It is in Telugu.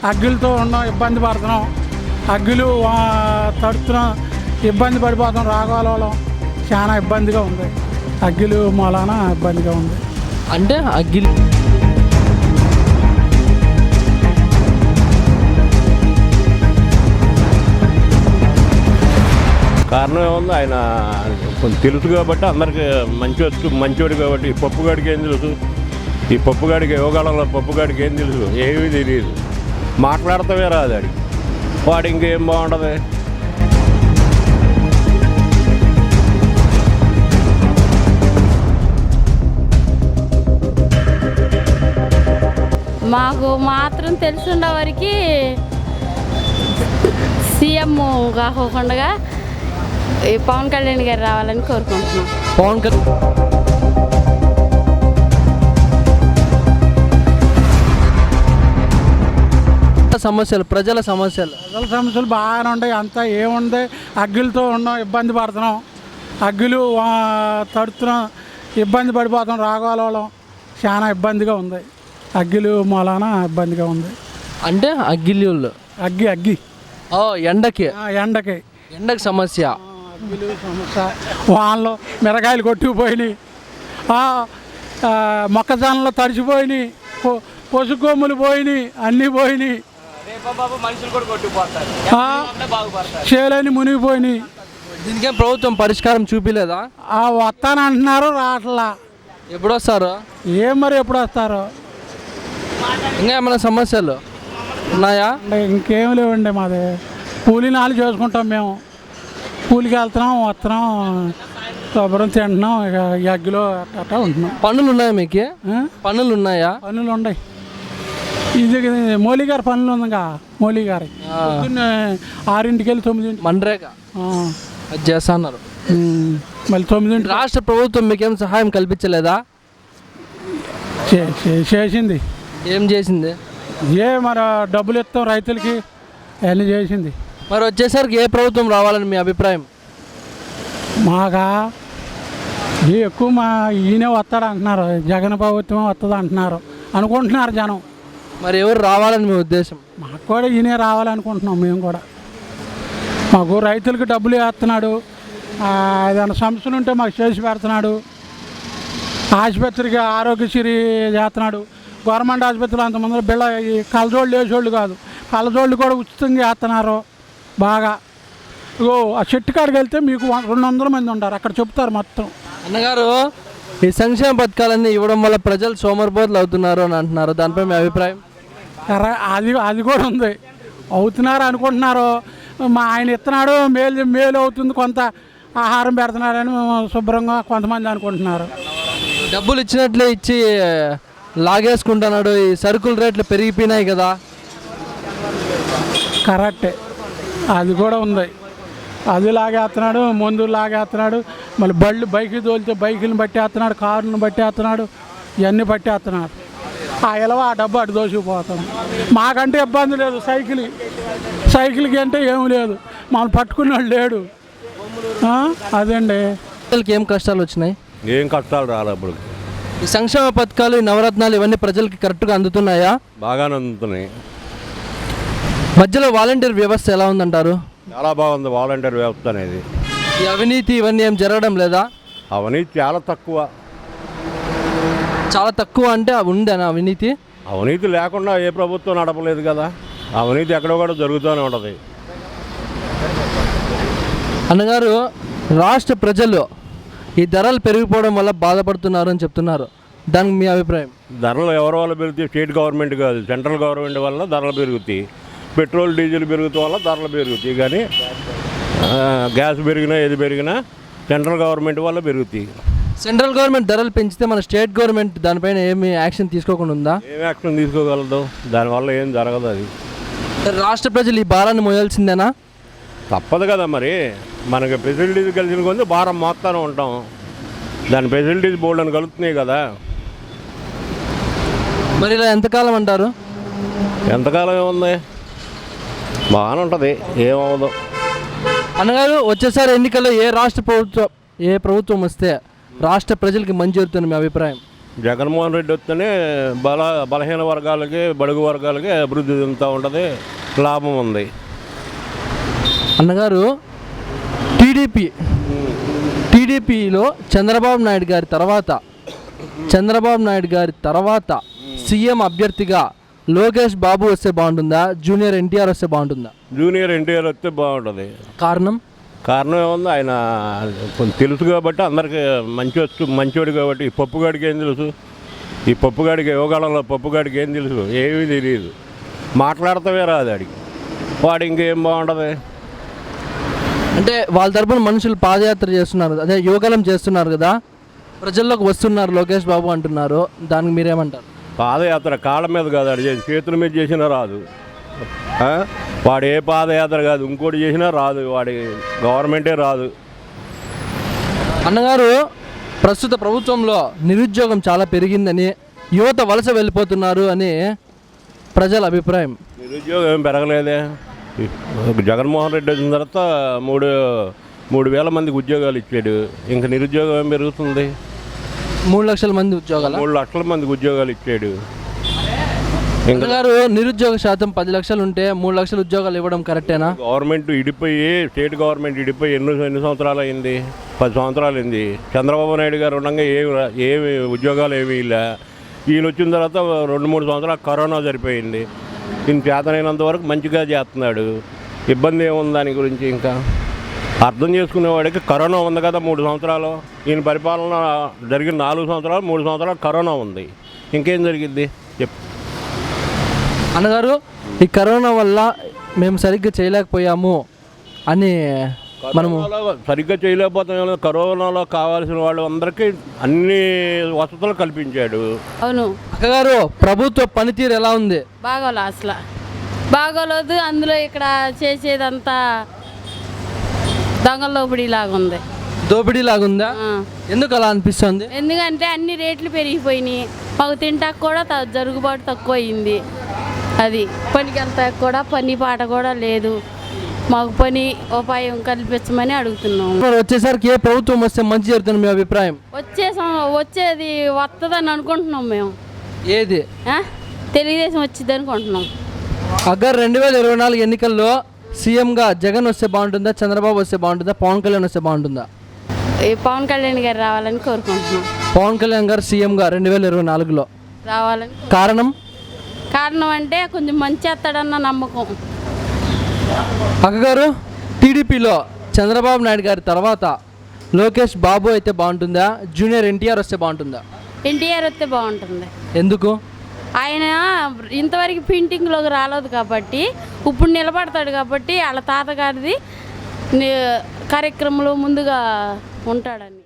అగ్గులతో ఉన్నాం, ఇబ్బంది పడుతున్నాం. అగ్గులు తడుతున్నాం, ఇబ్బంది పడిపోతాం. రాగోళం చాలా ఇబ్బందిగా ఉంది. అగ్గులు మూలాన ఇబ్బందిగా ఉంది. అంటే అగ్గిలి కారణం ఏముంది, ఆయన కొంచెం తెలుసు కాబట్టి అందరికి మంచోడు కాబట్టి. ఈ పప్పుగాడికి ఏం తెలుసు? ఈ పప్పుగాడికి యోగాలలో పప్పుగాడికి ఏం తెలుసు? ఏమీ తెలియదు. మాట్లాడతామే రాదు వాడికి. వాడు ఇంకేం బాగుంటుంది. మాకు మాత్రం తెలుసున్న వరకు సీఎం కాకుండా పవన్ కళ్యాణ్ గారు రావాలని కోరుకుంటున్నాం. పవన్ కళ్యాణ్ సమస్యలు, ప్రజల సమస్యలు బాగానే ఉంటాయి. అంతా ఏముంది, అగ్గులతో ఉన్నాం, ఇబ్బంది పడుతున్నాం. అగ్గులు తడుతున్నాం, ఇబ్బంది పడిపోతాం. రాగోళం చాలా ఇబ్బందిగా ఉంది. అగ్గిలు మూలాన ఇబ్బందిగా ఉంది. అంటే అగ్గిలు అగ్గి ఎండకి సమస్య. అగ్గిలు సమస్య. వానలో మిరకాయలు కొట్టుకుపోయినాయి, మొక్కజొన్నలు తడిచిపోయినాయి, పసుగొమ్ములు పోయినాయి, అన్నీ పోయినాయి. చేలని మునిగిపోయినాయి. దీనికే ప్రభుత్వం పరిష్కారం చూపిలేదా? వస్తానంటున్నారు, రావట్లా. ఎప్పుడు వస్తారు? మరి ఎప్పుడు వస్తారో. ఇంకా ఏమైనా సమస్యలు ఉన్నాయా? ఇంకేం లేవండి. మాది కూలీ నాలు చేసుకుంటాం. మేము కూలికి వెళ్తున్నాం, వస్తున్నాం, శుభ్రం తింటున్నాం. ఇక అగ్గిలో అట్టా ఉంటున్నాం. పనులు ఉన్నాయా మీకు? పనులు ఉన్నాయా? పనులు ఉన్నాయి. ఇది మోలీ గారి పనులు ఉందిగా. మోలీ గారి పొద్దున్న 6ంటికి వెళ్ళి 9ంటికి మన్రేగా అది చేస్తున్నారు. మళ్ళీ 9ంటికి. రాష్ట్ర ప్రభుత్వం మీకేం సహాయం కల్పించలేదా? చేసింది. ఏం చేసింది? మరి డబ్బులు ఇస్తాం రైతులకి, అన్నీ చేసింది. మరి వచ్చేసరికి ఏ ప్రభుత్వం రావాలని మీ అభిప్రాయం? మాకా ఎక్కువ ఈయనే వస్తాడు అంటున్నారు. జగన్ ప్రభుత్వం వస్తుంది అంటున్నారు, అనుకుంటున్నారు జనం. మరి ఎవరు రావాలని మీ ఉద్దేశం? మాకు కూడా ఈయనే రావాలనుకుంటున్నాం. మేము కూడా మాకు రైతులకి డబ్బులు వేస్తున్నాడు. ఏదైనా సమస్యలు ఉంటే మాకు చేసి పెడుతున్నాడు. ఆసుపత్రికి ఆరోగ్యశ్రీ చేస్తున్నాడు. గవర్నమెంట్ ఆసుపత్రిలో అంతమంది బిళ్ళ ఈ కళ్ళజోళ్ళు వేసేవాళ్ళు కాదు, కళ్ళజోళ్ళు కూడా ఉచితంగా వేస్తున్నారు బాగా. ఆ చెట్టు కాడికి వెళ్తే మీకు 200 మంది ఉంటారు, అక్కడ చెప్తారు మొత్తం. అన్నగారు, ఈ సంక్షేమ పథకాలన్నీ ఇవ్వడం వల్ల ప్రజలు సోమరిపోతులు అవుతున్నారు అని అంటున్నారు. దానిపై మీ అభిప్రాయం? అది కూడా ఉంది. అవుతున్నారు అనుకుంటున్నారు. ఆయన ఇస్తున్నాడు, మేలు అవుతుంది, కొంత ఆహారం పెడుతున్నారని శుభ్రంగా కొంతమంది అనుకుంటున్నారు. డబ్బులు ఇచ్చినట్లే ఇచ్చి లాగేసుకుంటున్నాడు. ఈ సరుకుల రేట్లు పెరిగిపోయినాయి కదా. కరెక్టే, అది కూడా ఉంది. అది లాగేస్తున్నాడు, మందులు లాగేస్తున్నాడు. మళ్ళీ బైకులు తోలితే బైకులను బట్టేస్తున్నాడు, కారులను బట్టేస్తున్నాడు, ఇవన్నీ బట్టేస్తున్నాడు. ఆ డబ్బు అటు దోసుకుపోతాం. మాకంటే ఇబ్బంది లేదు. సైకిల్కి అంటే ఏమి లేదు, మనం పట్టుకున్నాడు లేడు. అదండి. ప్రజలకి ఏం కష్టాలు వచ్చినాయి? ఏం కష్టాలు రాలే. ఇప్పుడు ఈ సంక్షేమ పథకాలు, ఈ నవరత్నాలు ఇవన్నీ ప్రజలకి కరెక్ట్గా అందుతున్నాయా? బాగానే అందుతున్నాయి. మధ్యలో వాలంటీర్ వ్యవస్థ ఎలా ఉందంటారు? చాలా బాగుంది వాలంటీర్ వ్యవస్థ అనేది. ఈ అవినీతి ఇవన్నీ ఏం జరగడం లేదా? అవినీతి చాలా తక్కువ అంటే ఉందేనా అవినీతి? అవినీతి లేకుండా ఏ ప్రభుత్వం నడపలేదు కదా. అవినీతి ఎక్కడో కూడా జరుగుతూనే ఉంటుంది. అన్నగారు, రాష్ట్ర ప్రజలు ఈ ధరలు పెరిగిపోవడం వల్ల బాధపడుతున్నారు అని చెప్తున్నారు. దానికి మీ అభిప్రాయం? ధరలు ఎవరి వల్ల పెరుగుతాయి? స్టేట్ గవర్నమెంట్ కాదు, సెంట్రల్ గవర్నమెంట్ వల్ల ధరలు పెరుగుతాయి. పెట్రోల్ డీజిల్ పెరుగుతాం వల్ల ధరలు పెరుగుతాయి. కానీ గ్యాస్ పెరిగినా ఏది పెరిగినా సెంట్రల్ గవర్నమెంట్ వల్ల పెరుగుతాయి. సెంట్రల్ గవర్నమెంట్ ధరలు పెంచితే మన స్టేట్ గవర్నమెంట్ దానిపైన ఏమి యాక్షన్ తీసుకోకుండా ఉందా? ఏం యాక్షన్ తీసుకోగలదు? దానివల్ల ఏం జరగదు. అది రాష్ట్ర ప్రజలు ఈ భారాన్ని మోయాల్సిందేనా? తప్పదు కదా. మరి మనకి ఫెసిలిటీస్ కలిసిన కొంది భారం మోస్తానే ఉంటాం. దాని ఫెసిలిటీస్ బోర్డు అని కలుగుతున్నాయి కదా. మరి ఇలా ఎంతకాలం అంటారు? ఎంతకాలం ఏముంది, బాగానే ఉంటుంది, ఏమవుదు. అన్నగారు, వచ్చేసారి ఎన్నికల్లో ఏ ప్రభుత్వం వస్తే రాష్ట్ర ప్రజలకి మంచి జరుగుతుంది మీ అభిప్రాయం? జగన్మోహన్ రెడ్డి వస్తేనే బలహీన వర్గాలకి బడుగు వర్గాలకి అభివృద్ధి చెందుతూ ఉంటుంది, లాభం ఉంది. అన్నగారు టీడీపీలో చంద్రబాబు నాయుడు గారి తర్వాత సీఎం అభ్యర్థిగా లోకేష్ బాబు వస్తే బాగుంటుందా, జూనియర్ ఎన్టీఆర్ వస్తే బాగుంటుందా? జూనియర్ ఎన్టీఆర్ వస్తే బాగుంటుంది. కారణం ఏముంది, ఆయన కొంచెం తెలుసు కాబట్టి అందరికి మంచివాడు కాబట్టి. ఈ పప్పుగాడికి ఏం తెలుసు? ఈ పప్పుగాడికి యువకాలంలో పప్పుగాడికి ఏం తెలుసు? ఏమీ తెలియదు, మాట్లాడతావే రాదు ఆడికి. వాడు ఇంకేం బాగుంటుంది. అంటే వాళ్ళ తరపున మనుషులు పాదయాత్ర చేస్తున్నారు, అదే యువకాలం చేస్తున్నారు కదా, ప్రజల్లోకి వస్తున్నారు లోకేష్ బాబు అంటున్నారు, దానికి మీరేమంటారు? పాదయాత్ర కాళ్ళ మీద కాదు, ఆడు చేతుల మీద చేసినా రాదు. వాడు ఏ పాదయాత్ర కాదు, ఇంకోటి చేసినా రాదు, వాడి గవర్నమెంటే రాదు. అన్నగారు, ప్రస్తుత ప్రభుత్వంలో నిరుద్యోగం చాలా పెరిగిందని, యువత వలస వెళ్ళిపోతున్నారు అని ప్రజల అభిప్రాయం. నిరుద్యోగం ఏం పెరగలేదే. జగన్మోహన్ రెడ్డి వచ్చిన తర్వాత 3,000 మందికి ఉద్యోగాలు ఇచ్చాడు. ఇంకా నిరుద్యోగం ఏం పెరుగుతుంది? 3 లక్షల మంది ఉద్యోగాలు, 3 లక్షల మందికి ఉద్యోగాలు ఇచ్చాడు. గారు నిరుద్యోగ శాతం 10 లక్షలు ఉంటే 3 లక్షల ఉద్యోగాలు ఇవ్వడం కరెక్టేనా? గవర్నమెంట్ ఇడిపోయి, స్టేట్ గవర్నమెంట్ ఇడిపోయి ఎన్ని సంవత్సరాలు అయింది? 10 సంవత్సరాలు అయింది. చంద్రబాబు నాయుడు గారు ఉండగా ఏమి ఉద్యోగాలు ఏమీ ఇలా. ఈయన వచ్చిన తర్వాత 2-3 సంవత్సరాలు కరోనా సరిపోయింది. ఈయన చేతనైనంత వరకు మంచిగా చేస్తున్నాడు. ఇబ్బంది ఏముంది దాని గురించి? ఇంకా అర్థం చేసుకునేవాడికి కరోనా ఉంది కదా 3 సంవత్సరాలు. ఈయన పరిపాలన జరిగిన 4 సంవత్సరాలు, 3 సంవత్సరాలు కరోనా ఉంది. ఇంకేం జరిగిద్ది చెప్పు. అన్నగారు, ఈ కరోనా వల్ల మేము సరిగ్గా చేయలేకపోయాము అని మనము సరిగ్గా చేయలేకపోతాం. కరోనాలో కావాల్సిన వాళ్ళు అందరికీ అన్ని వసతులు కల్పించాడు. అవును. అక్కగారు, ప్రభుత్వ పనితీరు ఎలా ఉంది? బాగోలే, అసలు బాగోలేదు. అందులో ఇక్కడ చేసేదంతా దొంగల దోపిడీ లాగా ఉంది. దోపిడీ లాగుందా? ఎందుకు అలా అనిపిస్తుంది? ఎందుకంటే అన్ని రేట్లు పెరిగిపోయినాయి. మాకు తింటాకు కూడా జరుగుబాటు తక్కువ అయింది. అది పనికి వెళ్తా కూడా పని పాట కూడా లేదు. మాకు పని ఉపాయం కల్పించమని అడుగుతున్నాము. వచ్చేసరికి ఏ ప్రభుత్వం వస్తే మంచి జరుగుతుంది మీ అభిప్రాయం? వచ్చేది వస్తుందని అనుకుంటున్నాం మేము. ఏది? తెలుగుదేశం వచ్చింది అనుకుంటున్నాం. అగ్గర్ 2024 ఎన్నికల్లో సీఎంగా జగన్ వస్తే బాగుంటుందా, చంద్రబాబు వస్తే బాగుంటుందా, పవన్ కళ్యాణ్ వస్తే బాగుంటుందా? పవన్ కళ్యాణ్ గారు రావాలని కోరుకుంటున్నాం. పవన్ కళ్యాణ్ గారు సీఎంగా 2024లో రావాలని. కారణం అంటే కొంచెం మంచి చేస్తాడన్న నమ్మకం. అక్కగారు, టీడీపీలో చంద్రబాబు నాయుడు గారి తర్వాత లోకేష్ బాబు అయితే బాగుంటుందా, జూనియర్ ఎన్టీఆర్ వస్తే బాగుంటుందా? ఎన్టీఆర్ వస్తే బాగుంటుంది. ఎందుకు? ఆయన ఇంతవరకు పెయింటింగ్లోకి రాలేదు కాబట్టి, ఇప్పుడు నిలబడతాడు కాబట్టి వాళ్ళ తాతగారిది కార్యక్రమంలో ముందుగా ఉంటాడని.